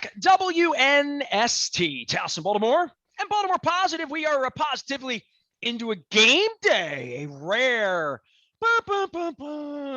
back. WNST, Towson, Baltimore, and Baltimore Positive. We are positively into a game day, a rare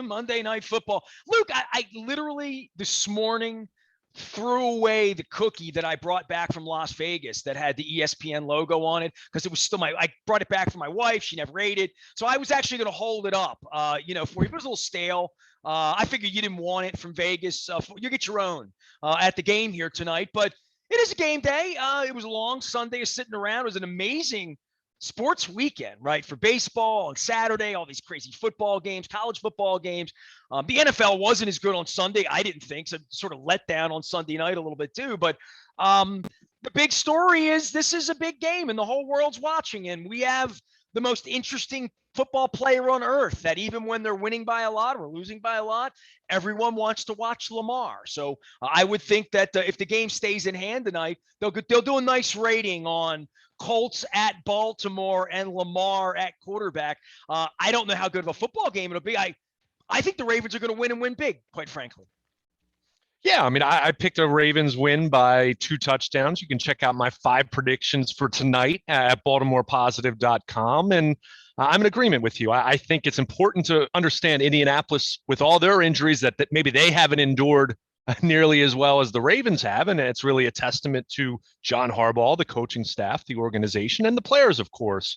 Monday Night Football. Luke, I literally this morning threw away the cookie that I brought back from Las Vegas that had the ESPN logo on it because it was still I brought it back for my wife. She never ate it. So I was actually going to hold it up, for you. It was a little stale. I figured you didn't want it from Vegas. You get your own at the game here tonight. But it is a game day. It was a long Sunday of sitting around. It was an amazing sports weekend, right? For baseball on Saturday, all these crazy football games, college football games. The NFL wasn't as good on Sunday, I didn't think. So sort of let down on Sunday night a little bit too. But the big story is this is a big game and the whole world's watching. And we have the most interesting football player on earth that even when they're winning by a lot or losing by a lot, everyone wants to watch Lamar. So I would think that if the game stays in hand tonight, they'll do a nice rating on Colts at Baltimore and Lamar at quarterback. I don't know how good of a football game it'll be. I think the Ravens are going to win and win big, quite frankly. Yeah, I mean, I picked a Ravens win by 2 touchdowns. You can check out my 5 predictions for tonight at BaltimorePositive.com. And I'm in agreement with you. I think it's important to understand Indianapolis with all their injuries that maybe they haven't endured nearly as well as the Ravens have. And it's really a testament to John Harbaugh, the coaching staff, the organization, and the players, of course.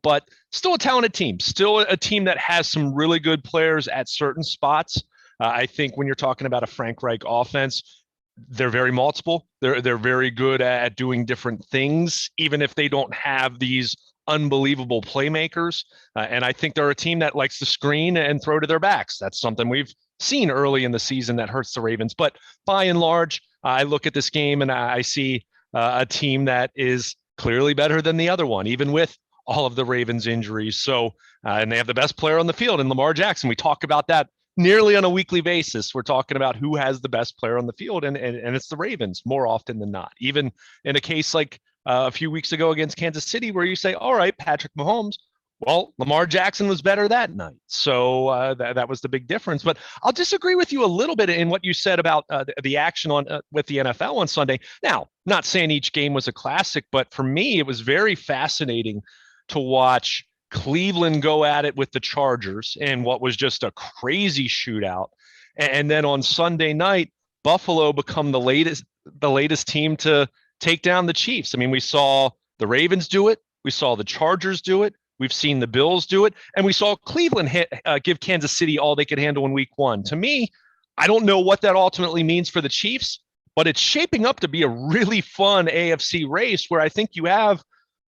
But still a talented team, still a team that has some really good players at certain spots. I think when you're talking about a Frank Reich offense, they're very multiple. They're very good at doing different things, even if they don't have these unbelievable playmakers. And I think they're a team that likes to screen and throw to their backs. That's something we've seen early in the season that hurts the Ravens. But by and large, I look at this game and I see a team that is clearly better than the other one, even with all of the Ravens injuries. So, and they have the best player on the field in Lamar Jackson. We talk about that nearly on a weekly basis. We're talking about who has the best player on the field, and it's the Ravens more often than not. Even in a case like a few weeks ago against Kansas City, where you say, all right, Patrick Mahomes, well, Lamar Jackson was better that night. So that was the big difference. But I'll disagree with you a little bit in what you said about the action on with the NFL on Sunday. Now, not saying each game was a classic, but for me, it was very fascinating to watch Cleveland go at it with the Chargers in what was just a crazy shootout. And then on Sunday night, Buffalo become the latest team to take down the Chiefs. I mean, we saw the Ravens do it. We saw the Chargers do it. We've seen the Bills do it. And we saw Cleveland give Kansas City all they could handle in week 1. To me, I don't know what that ultimately means for the Chiefs, but it's shaping up to be a really fun AFC race where I think you have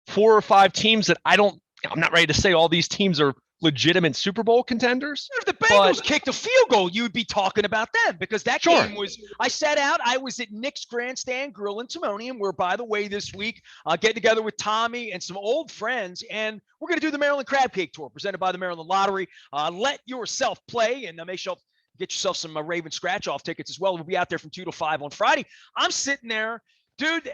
4 or 5 teams that I'm not ready to say all these teams are legitimate Super Bowl contenders. If the Bengals kicked a field goal, you'd be talking about them because that game was, I sat out, I was at Nick's Grandstand Grill in Timonium, where, by the way, this week, getting together with Tommy and some old friends, and we're going to do the Maryland Crab Cake Tour presented by the Maryland Lottery. Let yourself play, and make sure get yourself some Raven scratch-off tickets as well. We'll be out there from 2 to 5 on Friday. I'm sitting there. Dude,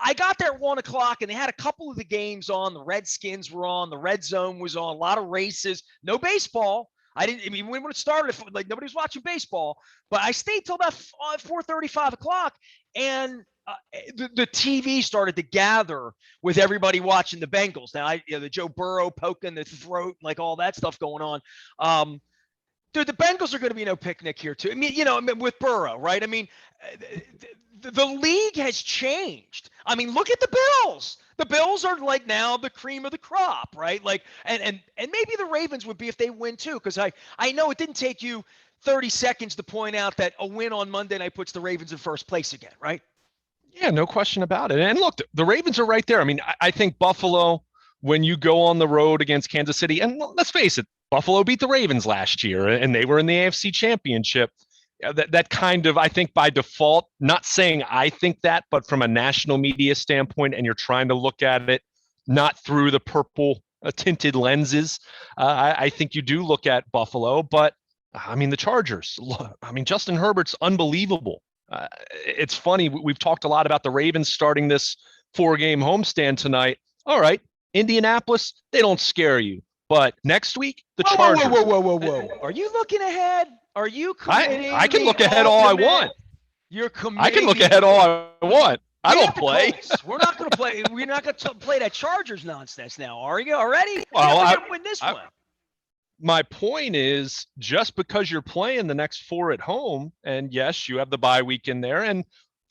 I got there at 1 o'clock, and they had a couple of the games on. The Redskins were on. The Red Zone was on. A lot of races. No baseball. When it started, nobody was watching baseball. But I stayed till about 4:30, 5 o'clock, and the TV started to gather with everybody watching the Bengals. Now, the Joe Burrow poking the throat, like all that stuff going on. Dude, the Bengals are going to be no picnic here, too. I mean, with Burrow, right? I mean, the league has changed. I mean, look at the Bills. The Bills are like now the cream of the crop, right? Like, and maybe the Ravens would be if they win too, because I know it didn't take you 30 seconds to point out that a win on Monday night puts the Ravens in first place again, right? Yeah, no question about it. And look, the Ravens are right there. I mean, I think Buffalo, when you go on the road against Kansas City, and let's face it, Buffalo beat the Ravens last year, and they were in the AFC Championship. That kind of, I think by default, not saying I think that, but from a national media standpoint, and you're trying to look at it not through the purple tinted lenses, I think you do look at Buffalo. But, I mean, the Chargers, I mean, Justin Herbert's unbelievable. It's funny, we've talked a lot about the Ravens starting this 4-game homestand tonight. All right, Indianapolis, they don't scare you. But next week, the Chargers. Whoa. Are you looking ahead? Are you committing? I can look ahead all I want. You're I can committing look the ahead all I want. I We don't got the play. Colts. We're not going to play. We're not going to play that Chargers nonsense now, are you already? Well, We got to win this one. My point is, just because you're playing the next 4 at home, and yes, you have the bye week in there, and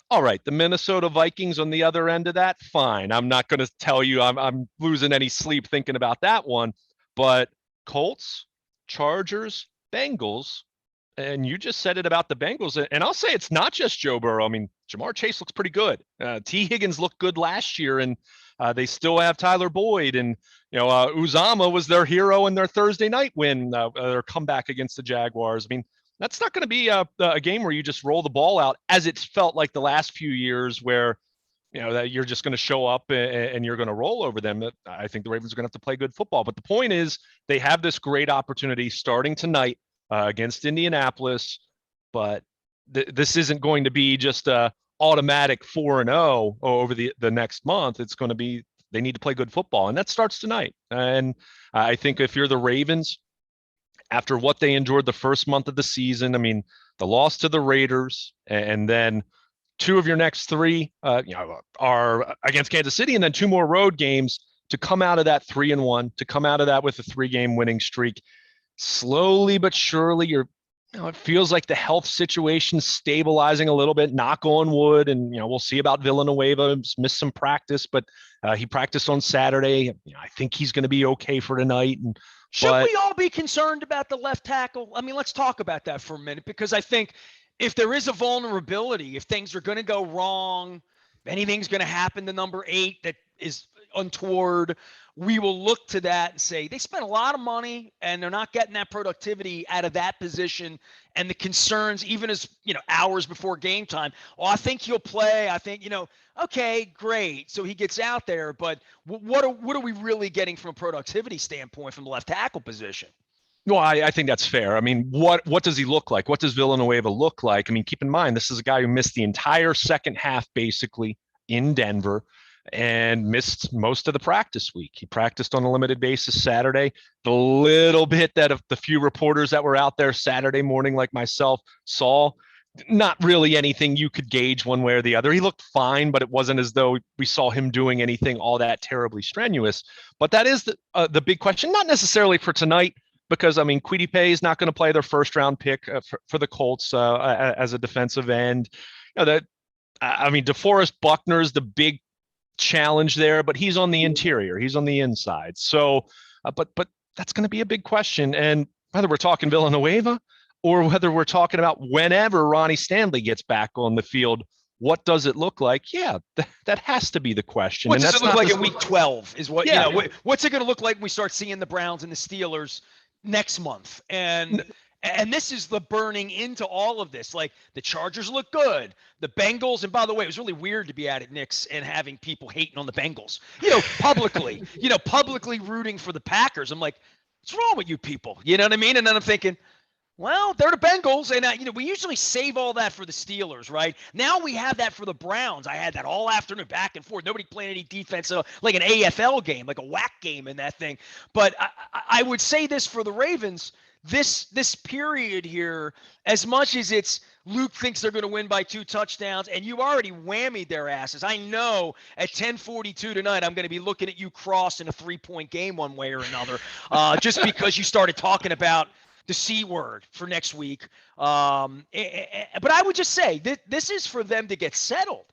all right, the Minnesota Vikings on the other end of that, fine. I'm not going to tell you I'm losing any sleep thinking about that one, but Colts, Chargers, Bengals, and you just said it about the Bengals, and I'll say it's not just Joe Burrow. I mean, Jamar Chase looks pretty good. T. Higgins looked good last year, and they still have Tyler Boyd, and Uzama was their hero in their Thursday night win, their comeback against the Jaguars. I mean, that's not going to be a game where you just roll the ball out, as it's felt like the last few years, where that you're just going to show up and you're going to roll over them. I think the Ravens are going to have to play good football. But the point is, they have this great opportunity starting tonight against Indianapolis, but this isn't going to be just a automatic 4-0 over the next month. It's going to be, they need to play good football, and that starts tonight. And I think if you're the Ravens, after what they endured the first month of the season, I mean, the loss to the Raiders, and then 2 of your next 3 are against Kansas City, and then 2 more road games, to come out of that 3-1, to come out of that with a 3-game winning streak, slowly but surely, it feels like the health situation's stabilizing a little bit, knock on wood. And, we'll see about Villanueva. Missed some practice, but he practiced on Saturday. I think he's going to be okay for tonight. Should we all be concerned about the left tackle? I mean, let's talk about that for a minute, because I think if there is a vulnerability, if things are going to go wrong, if anything's going to happen to number 8 that is untoward, we will look to that and say they spent a lot of money and they're not getting that productivity out of that position. And the concerns, even as hours before game time, I think he'll play. I think okay, great. So he gets out there, but what are we really getting from a productivity standpoint from the left tackle position? No, I think that's fair. I mean, what does he look like? What does Villanueva look like? I mean, keep in mind, this is a guy who missed the entire second half basically in Denver and missed most of the practice week. He practiced on a limited basis Saturday. The little bit that of the few reporters that were out there Saturday morning, like myself, saw, not really anything you could gauge one way or the other. He looked fine, but it wasn't as though we saw him doing anything all that terribly strenuous. But that is the big question, not necessarily for tonight, because, I mean, Kwity Paye is not going to play their first-round pick for the Colts as a defensive end. DeForest Buckner's the big challenge there, but he's on the interior. He's on the inside. So, but that's going to be a big question. And whether we're talking Villanueva or whether we're talking about whenever Ronnie Stanley gets back on the field, what does it look like? Yeah, that has to be the question. What does it look like in week 12 is what, what's it going to look like when we start seeing the Browns and the Steelers next month? And this is the burning into all of this. Like, the Chargers look good. The Bengals, and by the way, it was really weird to be at Knicks and having people hating on the Bengals, publicly, publicly rooting for the Packers. I'm like, what's wrong with you people? You know what I mean? And then I'm thinking, well, they're the Bengals, and we usually save all that for the Steelers, right? Now we have that for the Browns. I had that all afternoon, back and forth. Nobody playing any defense, like an AFL game, like a whack game in that thing. But I would say this for the Ravens. This period here, as much as it's Luke thinks they're going to win by 2 touchdowns, and you already whammied their asses. I know at 10:42 tonight, I'm going to be looking at you cross in a 3-point game one way or another, just because you started talking about the C word for next week. But I would just say this is for them to get settled.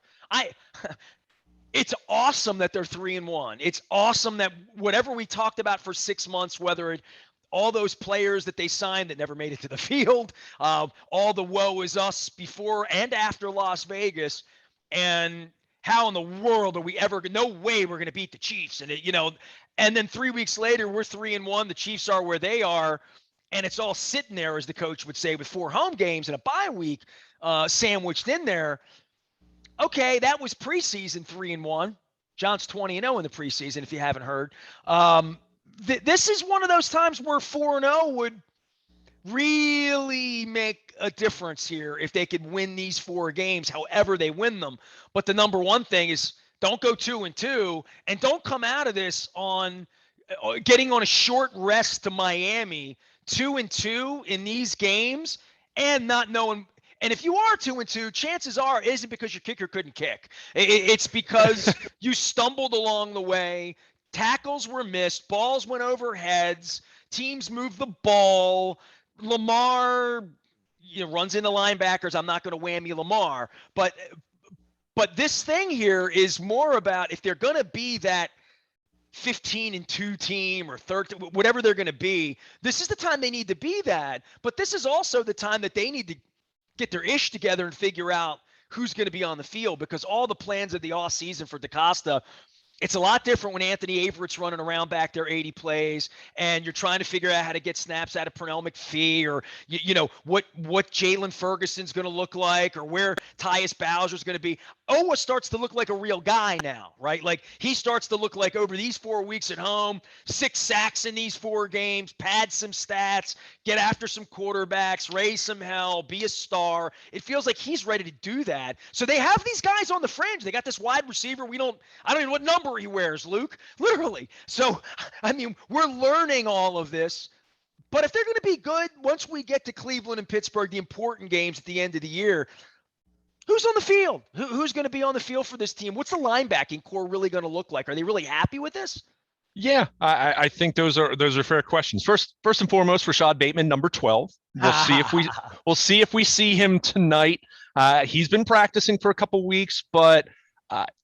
It's awesome that they're 3-1. It's awesome that whatever we talked about for 6 months, whether all those players that they signed that never made it to the field, all the woe is us before and after Las Vegas, and how in the world are we ever? No way we're going to beat the Chiefs. And then 3 weeks later, we're 3-1. The Chiefs are where they are. And it's all sitting there, as the coach would say, with 4 home games and a bye week sandwiched in there. Okay, that was preseason 3-1. John's 20-0 in the preseason, if you haven't heard. This is one of those times where 4-0 would really make a difference here if they could win these 4 games, however they win them. But the number one thing is, don't go 2-2, and don't come out of this on getting on a short rest to Miami, 2-2 in these games, and not knowing. And if you are 2-2, chances are it isn't because your kicker couldn't kick. It's because you stumbled along the way. Tackles were missed. Balls went over heads. Teams moved the ball. Lamar, runs into linebackers. I'm not going to whammy Lamar, but this thing here is more about if they're going to be that 15-2 team or 13, whatever they're going to be, this is the time they need to be that. But this is also the time that they need to get their ish together and figure out who's going to be on the field, because all the plans of the offseason for DaCosta, it's a lot different when Anthony Averett's running around back there 80 plays and you're trying to figure out how to get snaps out of Pernell McPhee, or, what Jalen Ferguson's going to look like, or where Tyus Bowser's going to be. Owa starts to look like a real guy now, right? Like, he starts to look like, over these 4 weeks at home, 6 sacks in these 4 games, pad some stats, get after some quarterbacks, raise some hell, be a star. It feels like he's ready to do that. So they have these guys on the fringe. They got this wide receiver. I don't even know what number he wears, Luke, literally. So, we're learning all of this. But if they're going to be good, once we get to Cleveland and Pittsburgh, the important games at the end of the year, who's on the field? Who's going to be on the field for this team? What's the linebacking core really going to look like? Are they really happy with this? Yeah, I think those are fair questions. First and foremost, Rashad Bateman, number 12. We'll see if we see him tonight. He's been practicing for a couple weeks, but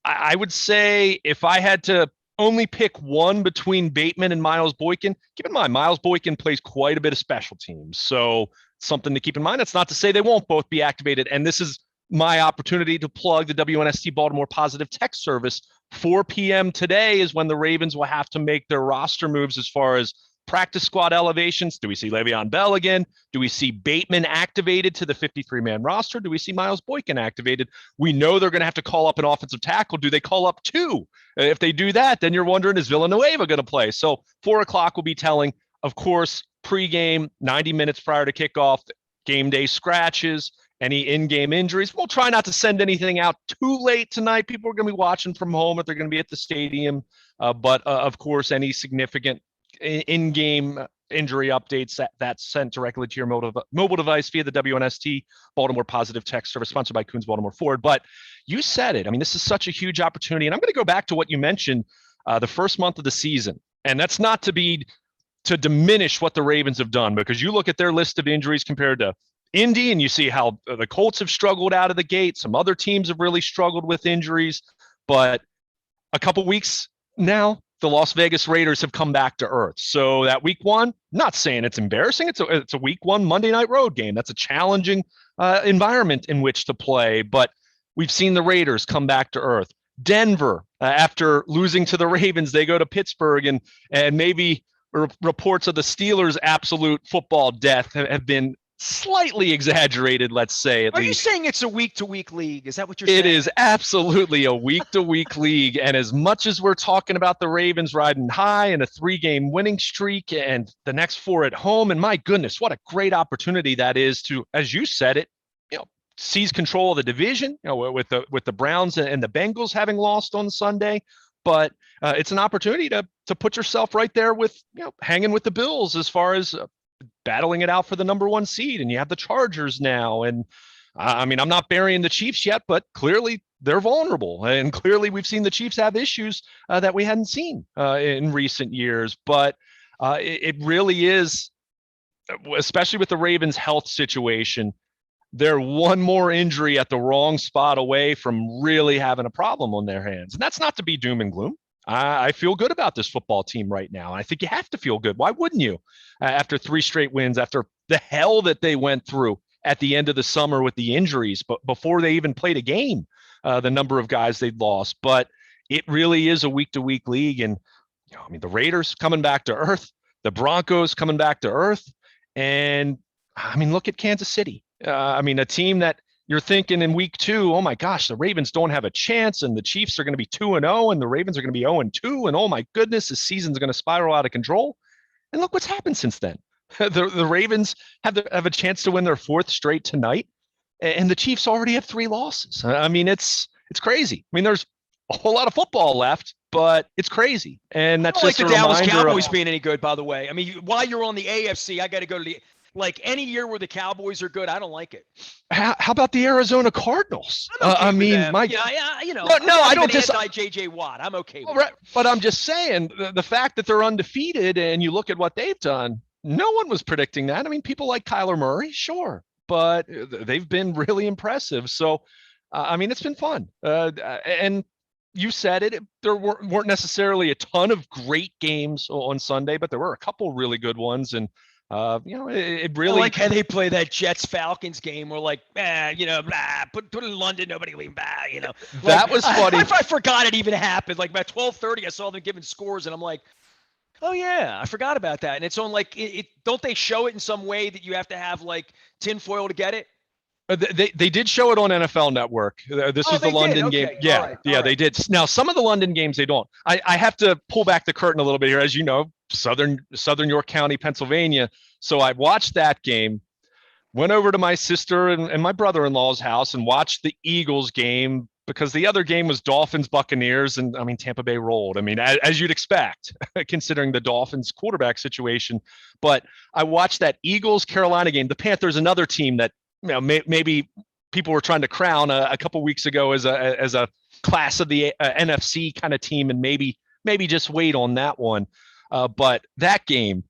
I would say if I had to only pick one between Bateman and Miles Boykin, keep in mind, Miles Boykin plays quite a bit of special teams. So something to keep in mind. That's not to say they won't both be activated. And this is my opportunity to plug the WNST Baltimore Positive Text Service. 4 p.m. today is when the Ravens will have to make their roster moves as far as practice squad elevations. Do we see Le'Veon Bell again? Do we see Bateman activated to the 53-man roster? Do we see Miles Boykin activated? We know they're going to have to call up an offensive tackle. Do they call up 2? If they do that, then you're wondering, is Villanueva going to play? So 4 o'clock will be telling. Of course, pregame, 90 minutes prior to kickoff, game day scratches, any in-game injuries. We'll try not to send anything out too late tonight. People are going to be watching from home if they're going to be at the stadium. But of course, any significant in-game injury updates that's sent directly to your mobile device via the WNST Baltimore Positive Text Service, sponsored by Coons Baltimore Ford. But you said it. This is such a huge opportunity. And I'm going to go back to what you mentioned, the first month of the season. And that's not to diminish what the Ravens have done, because you look at their list of injuries compared to Indy and you see how the Colts have struggled out of the gate. Some other teams have really struggled with injuries. But a couple weeks now, the Las Vegas Raiders have come back to earth. So that week 1, not saying it's embarrassing. It's a week 1 Monday night road game. That's a challenging environment in which to play. But we've seen the Raiders come back to earth. Denver, after losing to the Ravens, they go to Pittsburgh, and maybe reports of the Steelers' absolute football death have been slightly exaggerated, let's say. Are you saying it's a week-to-week league? Is that what you're saying? It is absolutely a week-to-week league. And as much as we're talking about the Ravens riding high and a 3-game winning streak and the next 4 at home, and my goodness, what a great opportunity that is to, as you said it, seize control of the division, with the Browns and the Bengals having lost on Sunday. But it's an opportunity to put yourself right there with, hanging with the Bills as far as battling it out for the number 1 seed. And you have the Chargers now. And I'm not burying the Chiefs yet, but clearly they're vulnerable. And clearly we've seen the Chiefs have issues that we hadn't seen in recent years. But it really is, especially with the Ravens' health situation, they're one more injury at the wrong spot away from really having a problem on their hands. And that's not to be doom and gloom. I feel good about this football team right now. I think you have to feel good. Why wouldn't you? After 3 straight wins, after the hell that they went through at the end of the summer with the injuries, but before they even played a game, the number of guys they'd lost. But it really is a week-to-week league. And the Raiders coming back to earth, the Broncos coming back to earth. And look at Kansas City. A team that you're thinking in week 2, oh my gosh, the Ravens don't have a chance, and the Chiefs are going to be 2-0, and the Ravens are going to be 0-2, and oh my goodness, the season's going to spiral out of control. And look what's happened since then. The Ravens have a chance to win their 4th straight tonight, and the Chiefs already have 3 losses. It's crazy. There's a whole lot of football left, but it's crazy. And that's just like the Dallas Cowboys being any good, by the way. While you're on the AFC, I got to go to Like any year where the Cowboys are good, I don't like it. How about the Arizona Cardinals? I'm okay I with mean, them. my Yeah, you know, no, I don't anti JJ Watt. I'm okay with right, it. but I'm just saying the fact that they're undefeated and you look at what they've done, no one was predicting that. I mean, people like Kyler Murray, sure, but they've been really impressive. So, I mean, it's been fun. And you said it. There weren't necessarily a ton of great games on Sunday, but there were a couple really good ones. And it really. I like how they play that Jets Falcons game. Where like, you know, blah, put it in London, nobody leave, blah, you know. That was funny. I forgot it even happened. Like by 12:30, I saw them giving scores, and I'm like, oh yeah, I forgot about that. And it's on like, don't they show it in some way that you have to have like tinfoil to get it? They did show it on NFL Network. This was the London game. Yeah, they did. Now some of the London games they don't. I have to pull back the curtain a little bit here, as you know, Southern York County, Pennsylvania. So I watched that game, went over to my sister and my brother-in-law's house and watched the Eagles game because the other game was Dolphins Buccaneers, and I mean Tampa Bay rolled. I mean, as you'd expect, considering the Dolphins quarterback situation. But I watched that Eagles Carolina game. The Panthers, another team that maybe people were trying to crown a couple weeks ago as a class of the NFC kind of team, and maybe just wait on that one. But that game,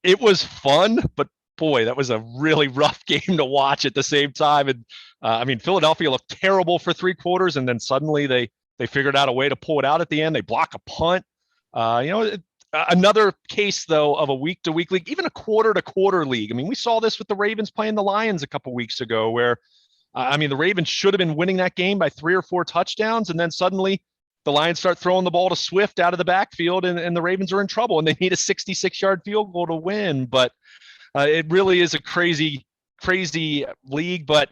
it was fun, but boy, that was a really rough game to watch at the same time. And I mean, Philadelphia looked terrible for 3 quarters, and then suddenly they figured out a way to pull it out at the end. They block a punt. Another case, though, of a week-to-week league, even a quarter-to-quarter league. I mean, we saw this with the Ravens playing the Lions a couple weeks ago where, the Ravens should have been winning that game by 3 or 4 touchdowns, and then suddenly the Lions start throwing the ball to Swift out of the backfield, and the Ravens are in trouble, and they need a 66-yard field goal to win. But it really is a crazy, crazy league. But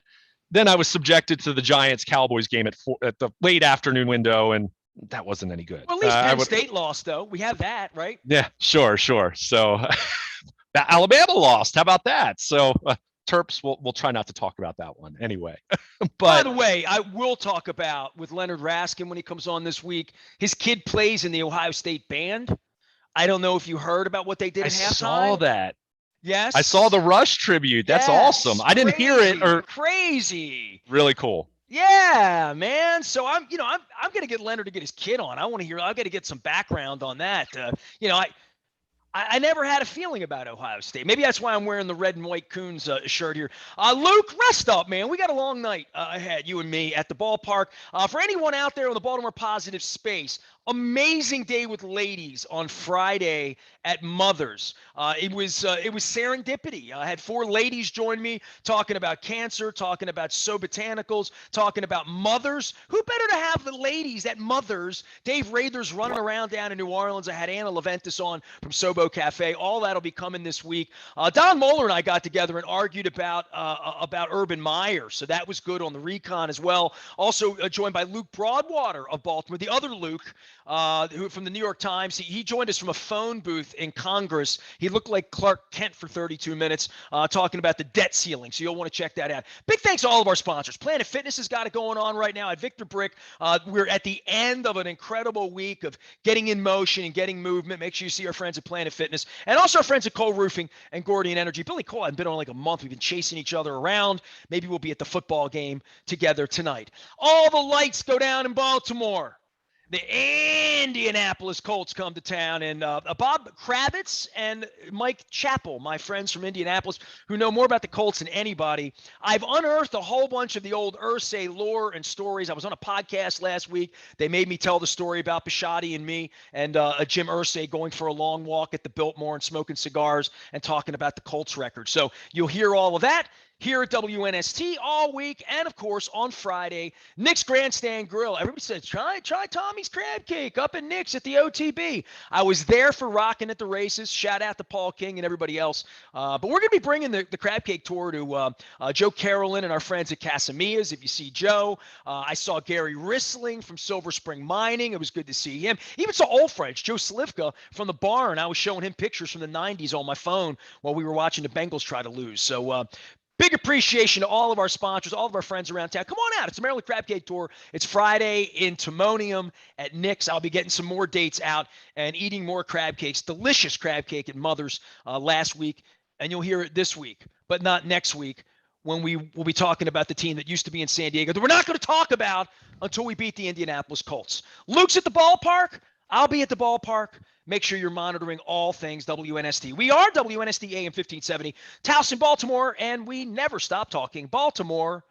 then I was subjected to the Giants-Cowboys game at the late afternoon window, and that wasn't any good. Well, at least Penn State lost, though. We have that, right? Yeah, sure. So Alabama lost. How about that? So Terps, we'll try not to talk about that one anyway. But by the way, I will talk about with Leonard Raskin when he comes on this week. His kid plays in the Ohio State band. I don't know if you heard about what they did at halftime. I saw that. Yes. I saw the Rush tribute. That's awesome. I didn't hear it. Crazy. Really cool. Yeah, man. So I'm gonna get Leonard to get his kid on. I want to hear. I've got to get some background on that. I never had a feeling about Ohio State. Maybe that's why I'm wearing the red and white Coons shirt here. Luke, rest up, man. We got a long night ahead, you and me, at the ballpark. For anyone out there in the Baltimore Positive space, amazing day with ladies on Friday at Mother's. It was serendipity. I had 4 ladies join me talking about cancer, talking about So Botanicals, talking about mothers. Who better to have the ladies at Mother's? Dave Rather's running around down in New Orleans. I had Anna Leventis on from Sobo Cafe. All that'll be coming this week. Don Moeller and I got together and argued about Urban Meyer, so that was good on the recon as well. Also joined by Luke Broadwater of Baltimore, the other Luke, who from the New York Times. He joined us from a phone booth in Congress. He looked like Clark Kent for 32 minutes talking about the debt ceiling, so you'll want to check that out. Big thanks to all of our sponsors. Planet Fitness has got it going on right now at Victor Brick. We're at the end of an incredible week of getting in motion and getting movement. Make sure you see our friends at Planet Fitness and also our friends at Cole Roofing and Gordian Energy. Billy Cole, I've been on like a month. We've been chasing each other around. Maybe we'll be at the football game together tonight. All the lights go down in Baltimore. The Indianapolis Colts come to town, and Bob Kravitz and Mike Chappell, my friends from Indianapolis, who know more about the Colts than anybody. I've unearthed a whole bunch of the old Irsay lore and stories. I was on a podcast last week. They made me tell the story about Bisciotti and me and Jim Irsay going for a long walk at the Biltmore and smoking cigars and talking about the Colts record. So you'll hear all of that here at WNST all week, and of course on Friday, Nick's Grandstand Grill. Everybody says, try Tommy's crab cake up in Nick's at the OTB. I was there for Rockin' at the Races. Shout out to Paul King and everybody else. But we're going to be bringing the crab cake tour to Joe Carolyn and our friends at Casamia's. If you see Joe, I saw Gary Rissling from Silver Spring Mining. It was good to see him. Even saw old friends, Joe Slivka from the barn. I was showing him pictures from the 90s on my phone while we were watching the Bengals try to lose. So big appreciation to all of our sponsors, all of our friends around town. Come on out. It's the Maryland Crab Cake Tour. It's Friday in Timonium at Nick's. I'll be getting some more dates out and eating more crab cakes. Delicious crab cake at Mother's last week. and you'll hear it this week, but not next week when we will be talking about the team that used to be in San Diego that we're not going to talk about until we beat the Indianapolis Colts. Luke's at the ballpark. I'll be at the ballpark. Make sure you're monitoring all things WNST. We are WNST AM 1570, Towson, Baltimore, and we never stop talking Baltimore